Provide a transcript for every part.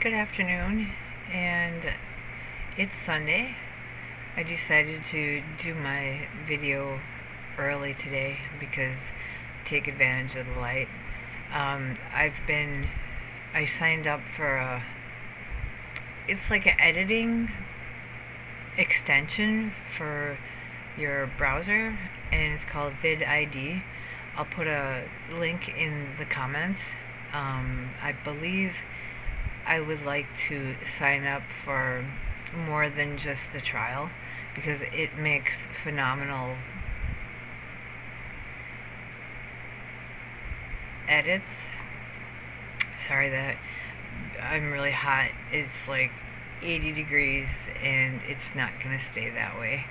Good afternoon, and it's Sunday. I decided to do my video early today because take advantage of the light. I signed up for it's like an editing extension for your browser, and it's called vidID. I'll put a link in the comments. I believe I would like to sign up for more than just the trial because it makes phenomenal edits. Sorry that I'm really hot. It's like 80 degrees and it's not gonna stay that way.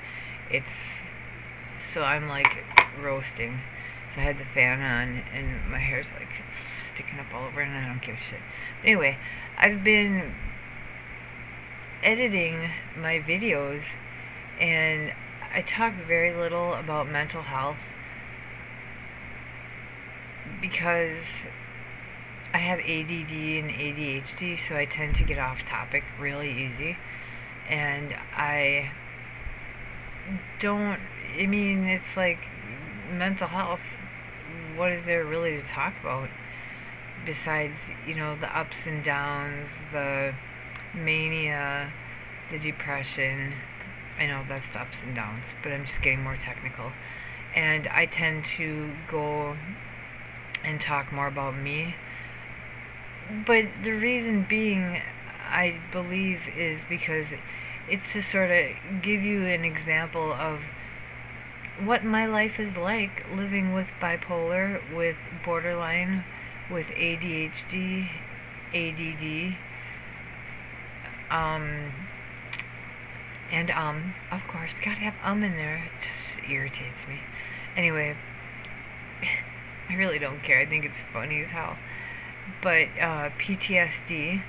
So I'm like roasting. So I had the fan on and my hair's like sticking up all over and I don't give a shit. Anyway, I've been editing my videos and I talk very little about mental health because I have ADD and ADHD, so I tend to get off topic really easy. And it's like mental health. What is there really to talk about besides, the ups and downs, the mania, the depression? I know that's the ups and downs, but I'm just getting more technical. And I tend to go and talk more about me. But the reason being, I believe, is because it's to sort of give you an example of what my life is like living with bipolar, with borderline, with ADHD, ADD, and of course, gotta have in there. It just irritates me. Anyway, I really don't care. I think it's funny as hell. But PTSD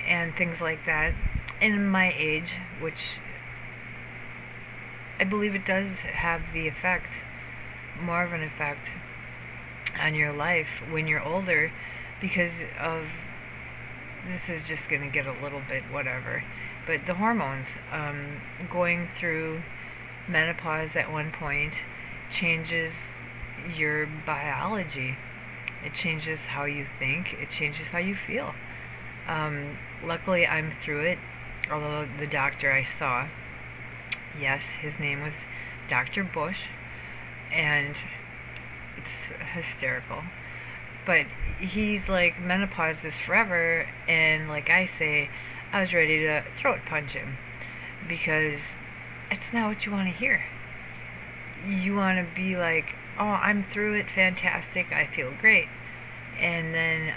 and things like that, in my age, which I believe it does have more of an effect on your life when you're older because of, this is just going to get a little bit whatever, but the hormones, going through menopause at one point changes your biology. It changes how you think, it changes how you feel. Luckily I'm through it, although the doctor I saw, yes, his name was Dr. Bush, and it's hysterical. But he's like, menopause is forever, and like I say, I was ready to throat punch him because it's not what you want to hear. You want to be like, oh, I'm through it, fantastic, I feel great. And then,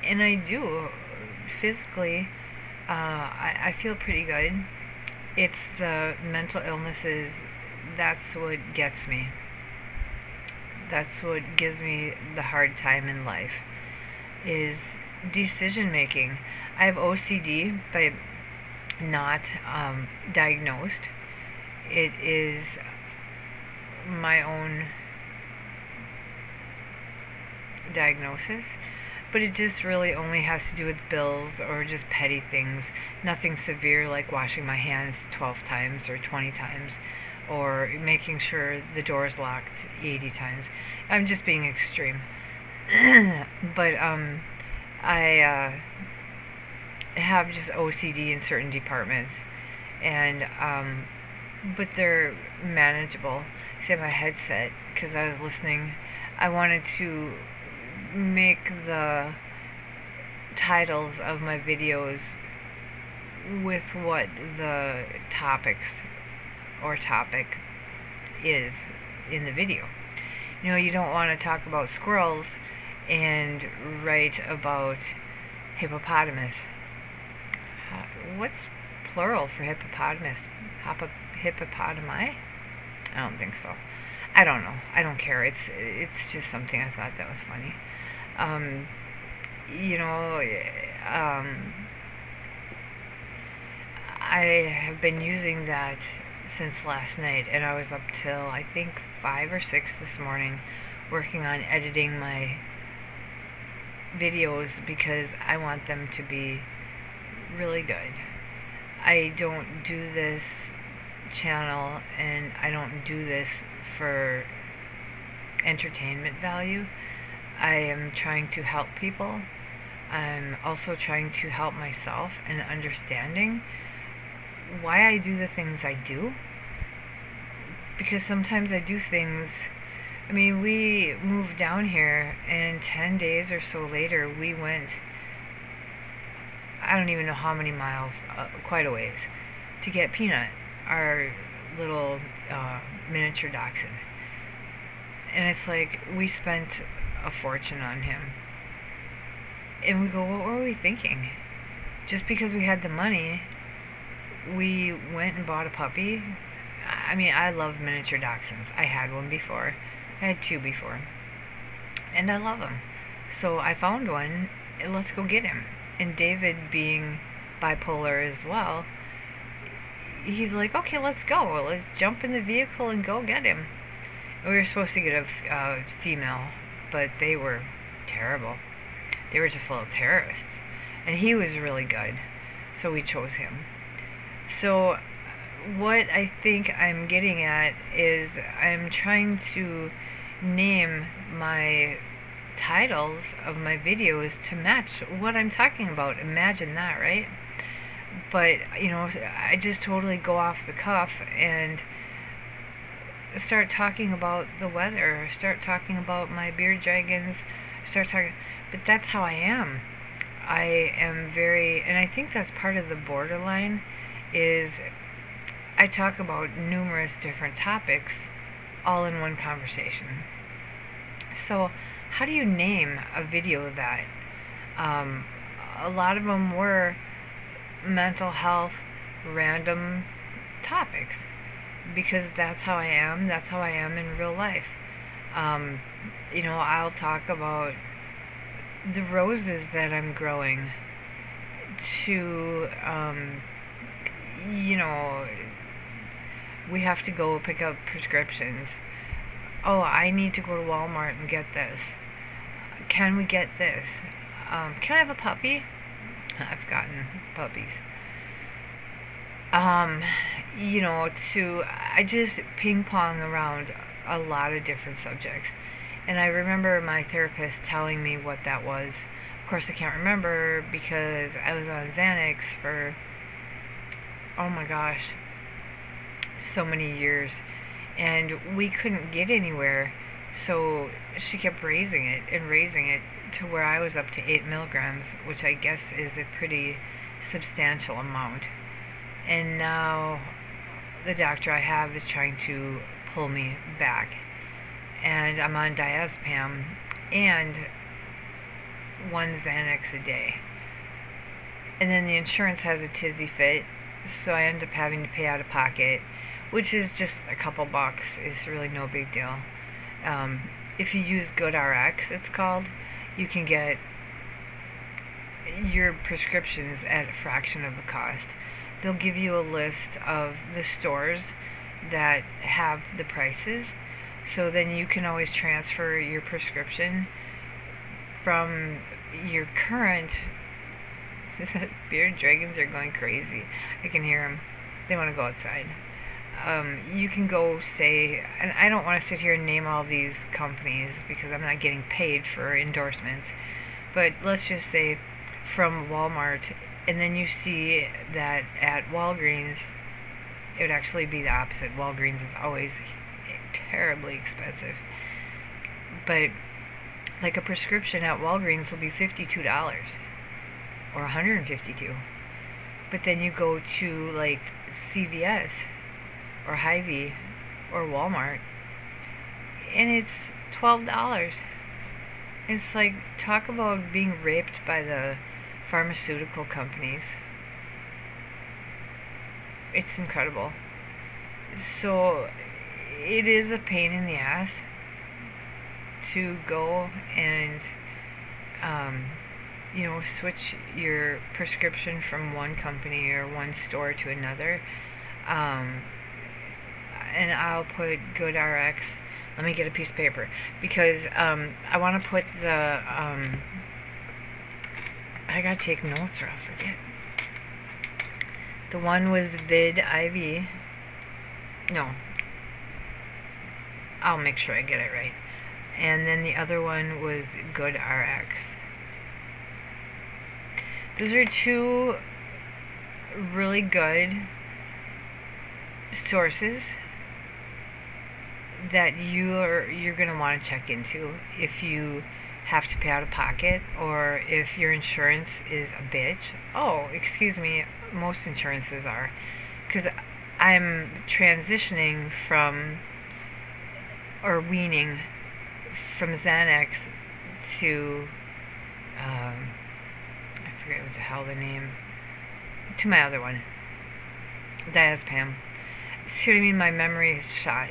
and I do, physically, I feel pretty good. It's the mental illnesses, that's what gets me. That's what gives me the hard time in life, is decision making. I have OCD, but not diagnosed. It is my own diagnosis, but it just really only has to do with bills or just petty things. Nothing severe like washing my hands 12 times or 20 times or making sure the door is locked 80 times. I'm just being extreme. But I have just OCD in certain departments, and but they're manageable. See, I have a headset because I was listening. I wanted to make the titles of my videos with what the topic is in the video. You don't want to talk about squirrels and write about hippopotamus. What's plural for hippopotamus? Hippopotami? I don't think so. I don't know. I don't care. It's just something I thought that was funny. I have been using that since last night, and I was up till I think 5 or 6 this morning working on editing my videos because I want them to be really good. I don't do this channel and I don't do this for entertainment value. I am trying to help people. I'm also trying to help myself in understanding why I do the things I do. Because sometimes I do things. I mean, we moved down here, and 10 days or so later, we went, I don't even know how many miles, quite a ways, to get Peanut, our little miniature dachshund. And it's like, we spent a fortune on him. And we go, what were we thinking? Just because we had the money, we went and bought a puppy. I mean, I love miniature dachshunds. I had one before. I had two before. And I love them. So I found one, and let's go get him. And David, being bipolar as well, he's like, okay, let's go. Let's jump in the vehicle and go get him. And we were supposed to get a female, but they were terrible. They were just little terrorists. And he was really good. So we chose him. So what I think I'm getting at is I'm trying to name my titles of my videos to match what I'm talking about. Imagine that, right? But, I just totally go off the cuff and start talking about the weather, start talking about my beard dragons, but that's how I am. I am very, and I think that's part of the borderline, is I talk about numerous different topics all in one conversation. So how do you name a video that? A lot of them were mental health, random topics, because that's how I am. That's how I am in real life. I'll talk about the roses that I'm growing to, we have to go pick up prescriptions. Oh, I need to go to Walmart and get this. Can we get this? Can I have a puppy? I've gotten puppies. I just ping pong around a lot of different subjects. And I remember my therapist telling me what that was. Of course, I can't remember because I was on Xanax for, oh my gosh, so many years. And we couldn't get anywhere. So she kept raising it to where I was up to 8 milligrams, which I guess is a pretty substantial amount. And now the doctor I have is trying to pull me back. And I'm on diazepam and 1 Xanax a day. And then the insurance has a tizzy fit, so I end up having to pay out of pocket, which is just a couple bucks. It's really no big deal. If you use GoodRx, it's called, you can get your prescriptions at a fraction of the cost. They'll give you a list of the stores that have the prices, so then you can always transfer your prescription from your current. Bearded dragons are going crazy. I can hear them. They want to go outside. You can go say, and I don't want to sit here and name all these companies because I'm not getting paid for endorsements, but let's just say from Walmart, and then you see that at Walgreens, it would actually be the opposite. Walgreens is always terribly expensive. But like a prescription at Walgreens will be $52 or $152. But then you go to like CVS or Hy-Vee or Walmart and it's $12. It's like, talk about being raped by the pharmaceutical companies. It's incredible. So it is a pain in the ass to go and switch your prescription from one company or one store to another. And I'll put GoodRx. Let me get a piece of paper because I want to put the I gotta take notes or I'll forget. The one was VidIV. No. I'll make sure I get it right. And then the other one was GoodRx. Those are two really good sources that you're going to want to check into if you have to pay out of pocket or if your insurance is a bitch. Oh, excuse me, most insurances are. Because I'm transitioning from, or weaning from Xanax to, I forget what the hell the name, to my other one, diazepam. See what I mean? My memory is shot.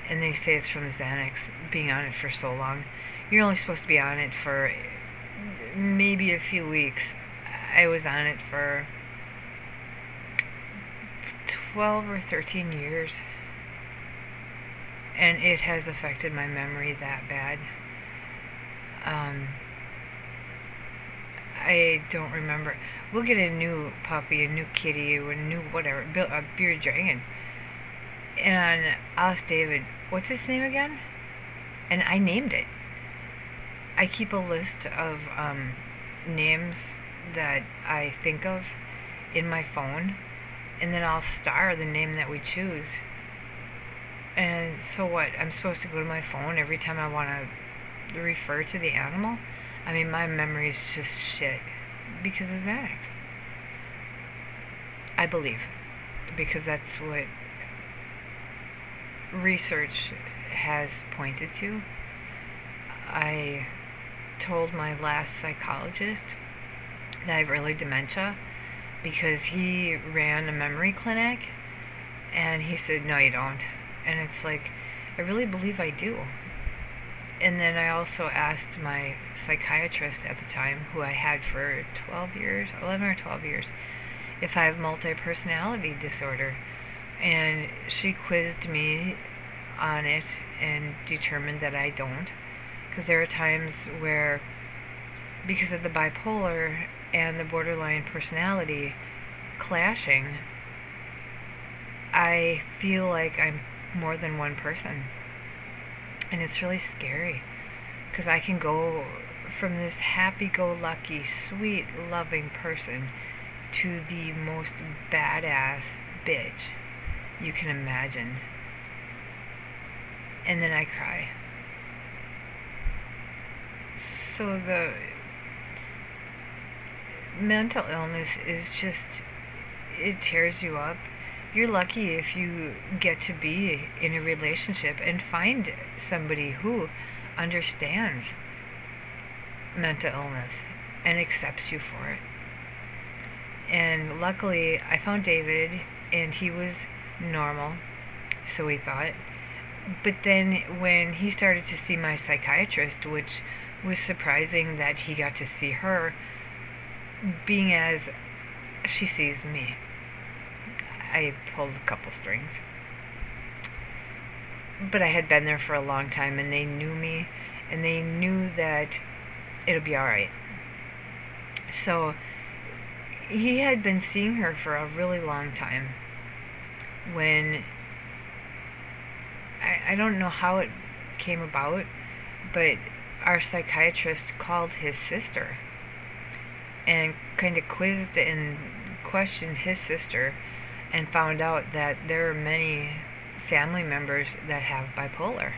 And they say it's from Xanax, being on it for so long. You're only supposed to be on it for maybe a few weeks. I was on it for 12 or 13 years. And it has affected my memory that bad. I don't remember. We'll get a new puppy, a new kitty, a new whatever, a bearded dragon. And I'll ask David, what's his name again? And I named it. I keep a list of names that I think of in my phone, and then I'll star the name that we choose. And so what? I'm supposed to go to my phone every time I want to refer to the animal? I mean, my memory is just shit because of Xanax. I believe. Because that's what research has pointed to. I told my last psychologist that I have early dementia because he ran a memory clinic, and he said, no, you don't. And it's like, I really believe I do. And then I also asked my psychiatrist at the time, who I had for 12 years, 11 or 12 years, if I have multi-personality disorder. And she quizzed me on it and determined that I don't. Because there are times where, because of the bipolar and the borderline personality clashing, I feel like I'm more than one person. And it's really scary. Because I can go from this happy-go-lucky, sweet, loving person to the most badass bitch you can imagine. And then I cry. So the mental illness is just, it tears you up. You're lucky if you get to be in a relationship and find somebody who understands mental illness and accepts you for it. And luckily, I found David, and he was normal, so we thought. But then when he started to see my psychiatrist, which was surprising that he got to see her, being as she sees me, I pulled a couple strings. But I had been there for a long time, and they knew me, and they knew that it'll be alright. So he had been seeing her for a really long time. When I don't know how it came about, but our psychiatrist called his sister and kind of quizzed and questioned his sister, and found out that there are many family members that have bipolar.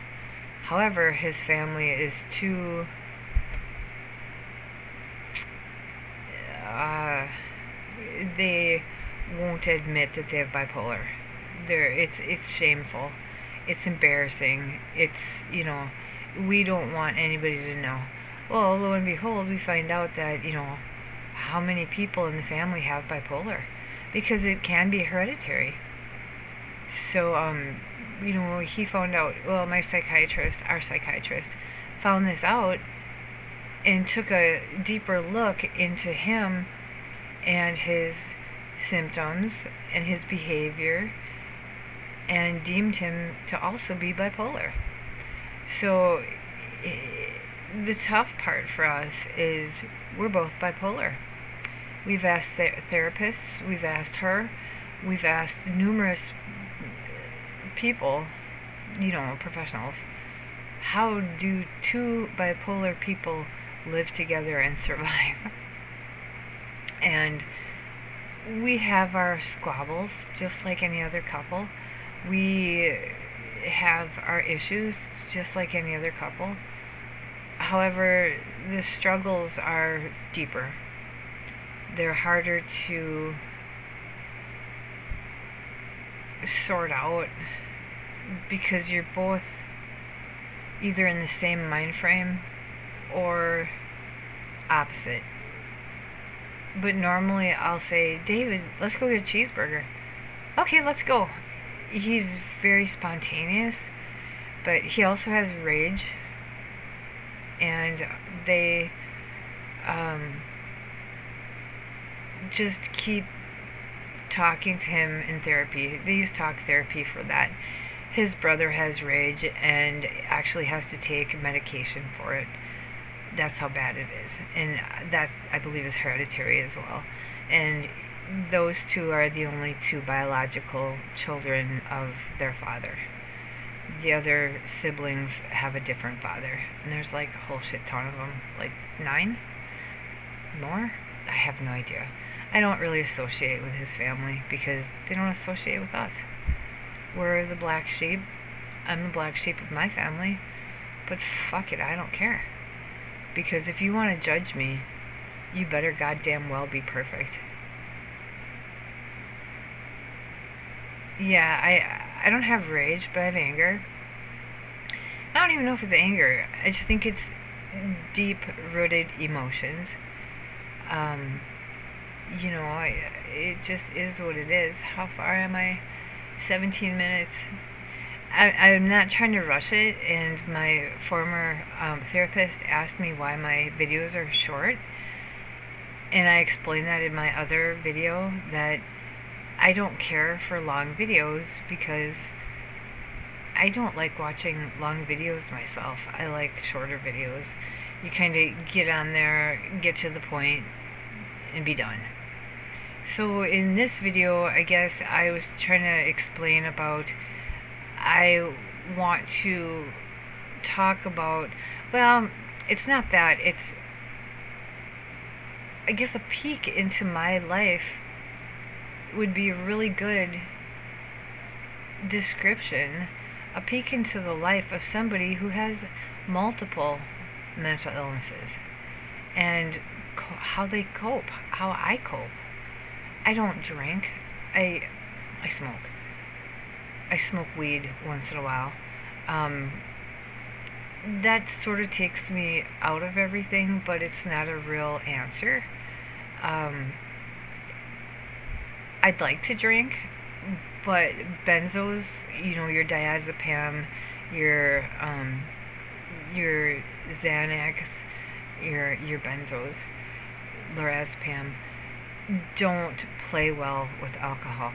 However, his family is too they won't admit that they have bipolar. It's shameful. It's embarrassing. It's, we don't want anybody to know. Well, lo and behold, we find out that, how many people in the family have bipolar, because it can be hereditary. So, he found out, well, our psychiatrist, found this out and took a deeper look into him and his symptoms and his behavior, and deemed him to also be bipolar. So the tough part for us is we're both bipolar. We've asked therapists, we've asked her, we've asked numerous people, professionals, how do two bipolar people live together and survive? And we have our squabbles just like any other couple. We have our issues just like any other couple. However, the struggles are deeper. They're harder to sort out because you're both either in the same mind frame or opposite. But normally I'll say, David, let's go get a cheeseburger. Okay, let's go. He's very spontaneous, but he also has rage, and they just keep talking to him in therapy. They use talk therapy for that. His brother has rage and actually has to take medication for it. That's how bad it is. And that, I believe, is hereditary as well. And those two are the only two biological children of their father. The other siblings have a different father. And there's like a whole shit ton of them. Like 9? More? I have no idea. I don't really associate with his family because they don't associate with us. We're the black sheep. I'm the black sheep of my family. But fuck it, I don't care. Because if you want to judge me, you better goddamn well be perfect. Yeah, I don't have rage, but I have anger. I don't even know if it's anger. I just think it's deep-rooted emotions. It just is what it is. How far am I? 17 minutes. I'm not trying to rush it, and my former therapist asked me why my videos are short, and I explained that in my other video, that I don't care for long videos because I don't like watching long videos myself. I like shorter videos. You kind of get on there, get to the point, and be done. So in this video, I guess I was trying to explain about, I want to talk about, well, it's not that, it's, I guess, a peek into my life would be a really good description, a peek into the life of somebody who has multiple mental illnesses and how they cope, how I cope. I don't drink. I smoke. I smoke weed once in a while. That sort of takes me out of everything, but it's not a real answer. I'd like to drink, but benzos, your diazepam, your Xanax, your benzos, lorazepam, don't play well with alcohol.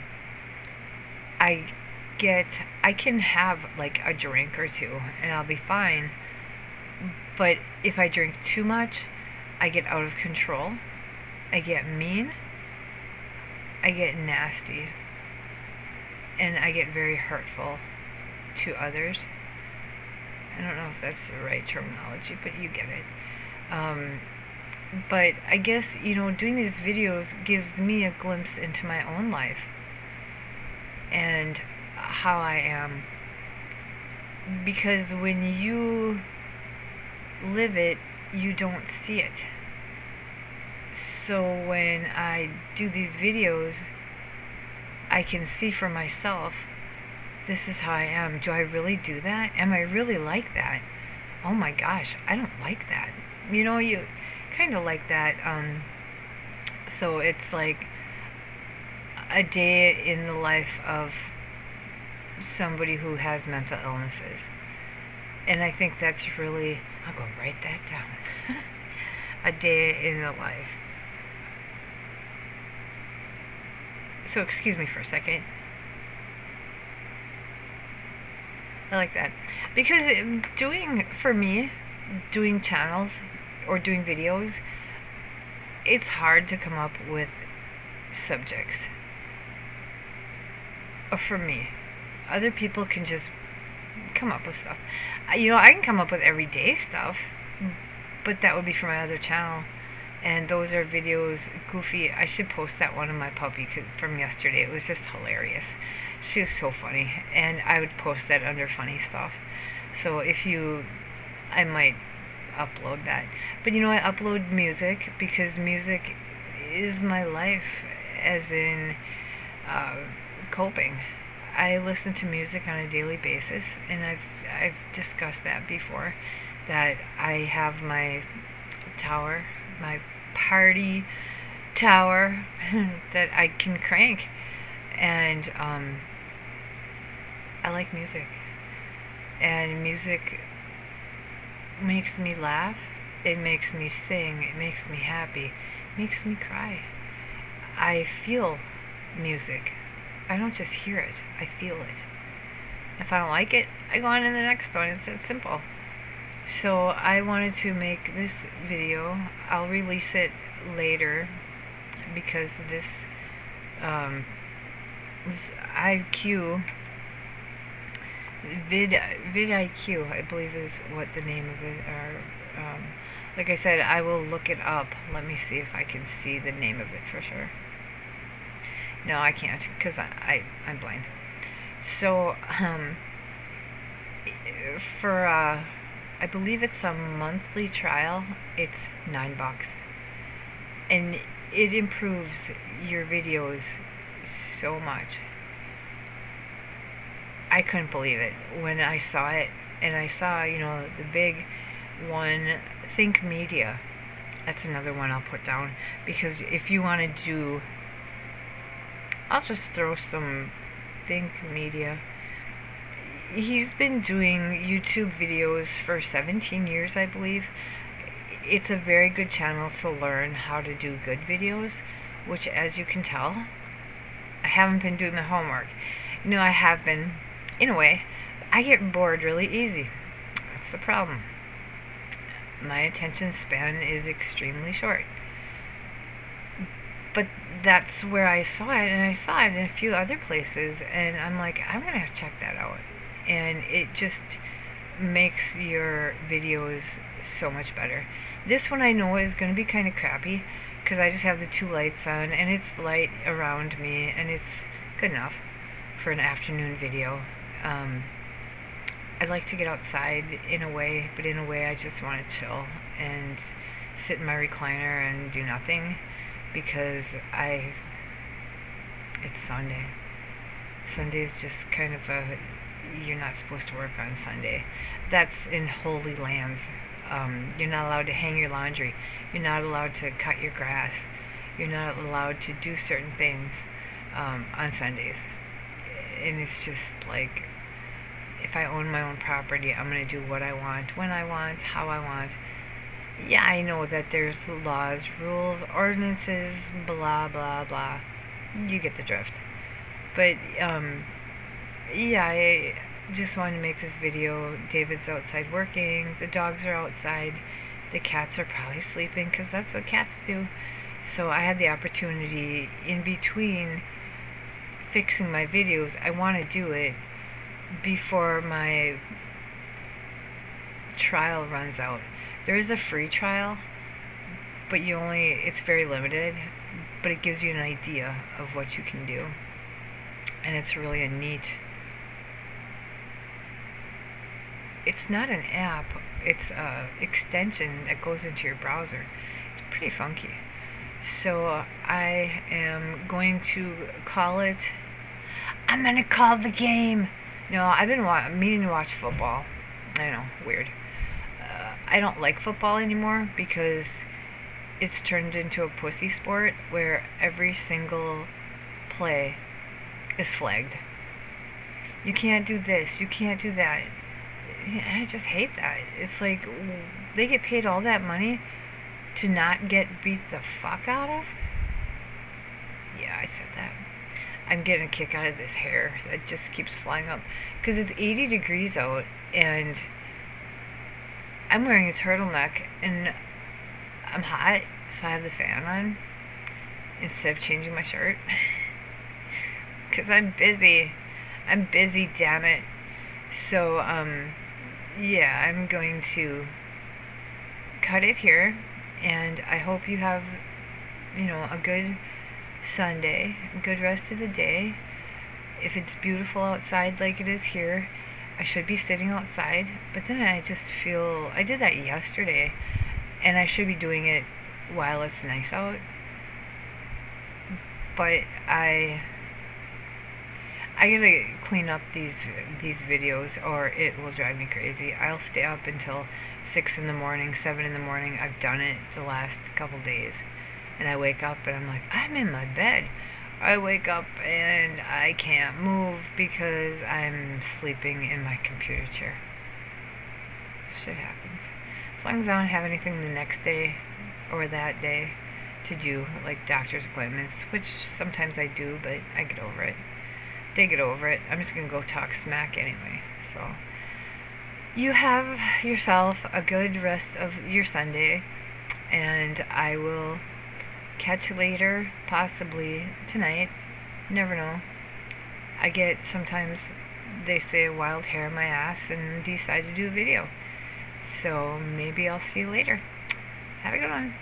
I can have like a drink or two and I'll be fine, but if I drink too much, I get out of control, I get mean, I get nasty, and I get very hurtful to others. I don't know if that's the right terminology, but you get it. But I guess, doing these videos gives me a glimpse into my own life and how I am. Because when you live it, you don't see it. So when I do these videos, I can see for myself, this is how I am. Do I really do that? Am I really like that? Oh my gosh, I don't like that. You kind of like that. So it's like a day in the life of somebody who has mental illnesses. And I think that's really, I'll go write that down. A day in the life. So excuse me for a second. I like that. Because doing, for me, doing channels or doing videos, it's hard to come up with subjects. For me, other people can just come up with stuff. I can come up with everyday stuff, but that would be for my other channel. And those are videos, goofy. I should post that one of my puppy from yesterday. It was just hilarious. She was so funny. And I would post that under funny stuff. So I might upload that. But I upload music because music is my life, as in coping. I listen to music on a daily basis, and I've discussed that before, that I have my tower, my party tower that I can crank, and I like music, and music makes me laugh, it makes me sing, it makes me happy, it makes me cry. I feel music. I don't just hear it, I feel it. If I don't like it, I go on to the next one. It's that simple. So I wanted to make this video. I'll release it later because this IQ vidIQ, I believe is what the name of it are. Like I said, I will look it up. Let me see if I can see the name of it for sure. No, I can't because I'm blind. So for I believe it's a monthly trial. It's $9, and it improves your videos so much. I couldn't believe it when I saw it, and I saw the big one, ThinkMedia. That's another one I'll put down, because if you want to do, I'll just throw some ThinkMedia. He's been doing YouTube videos for 17 years, I believe. It's a very good channel to learn how to do good videos, which, as you can tell, I haven't been doing my homework. I have been, in a way. I get bored really easy. That's the problem. My attention span is extremely short. But that's where I saw it, and I saw it in a few other places, and I'm like, I'm going to have to check that out. And it just makes your videos so much better. This one I know is going to be kind of crappy, because I just have the 2 lights on, and it's light around me, and it's good enough for an afternoon video. I'd like to get outside in a way, but in a way I just want to chill and sit in my recliner and do nothing, because it's Sunday. Sunday is just kind of you're not supposed to work on Sunday. That's in holy lands. You're not allowed to hang your laundry. You're not allowed to cut your grass. You're not allowed to do certain things on Sundays. And it's just like, if I own my own property, I'm going to do what I want, when I want, how I want. Yeah, I know that there's laws, rules, ordinances, blah, blah, blah. You get the drift. But, yeah, I just wanted to make this video. David's outside working. The dogs are outside. The cats are probably sleeping, because that's what cats do. So I had the opportunity in between fixing my videos. I want to do it before my trial runs out. There is a free trial, but it's very limited, but it gives you an idea of what you can do. And it's really a neat, it's not an app, it's an extension that goes into your browser. It's pretty funky. So I am going to call it, I'm going to call the game. No, I've been meaning to watch football. I know, weird. I don't like football anymore because it's turned into a pussy sport where every single play is flagged. You can't do this, you can't do that. I just hate that. It's like, they get paid all that money to not get beat the fuck out of? Yeah, I said that. I'm getting a kick out of this hair that just keeps flying up, because it's 80 degrees out, and I'm wearing a turtleneck and I'm hot, so I have the fan on instead of changing my shirt. Because I'm busy. I'm busy, damn it. So, yeah, I'm going to cut it here, and I hope you have, a good Sunday, a good rest of the day. If it's beautiful outside like it is here, I should be sitting outside, but then I just feel, I did that yesterday, and I should be doing it while it's nice out, but I gotta clean up these videos or it will drive me crazy. I'll stay up until 6 in the morning, 7 in the morning. I've done it the last couple days. And I wake up and I'm like, I'm in my bed. I wake up and I can't move because I'm sleeping in my computer chair. Shit happens. As long as I don't have anything the next day or that day to do, like doctor's appointments, which sometimes I do, but I get over it. They get over it. I'm just going to go talk smack anyway. So, you have yourself a good rest of your Sunday, and I will catch you later, possibly tonight. Never know. I get sometimes, they say, a wild hair in my ass and decide to do a video. So, maybe I'll see you later. Have a good one.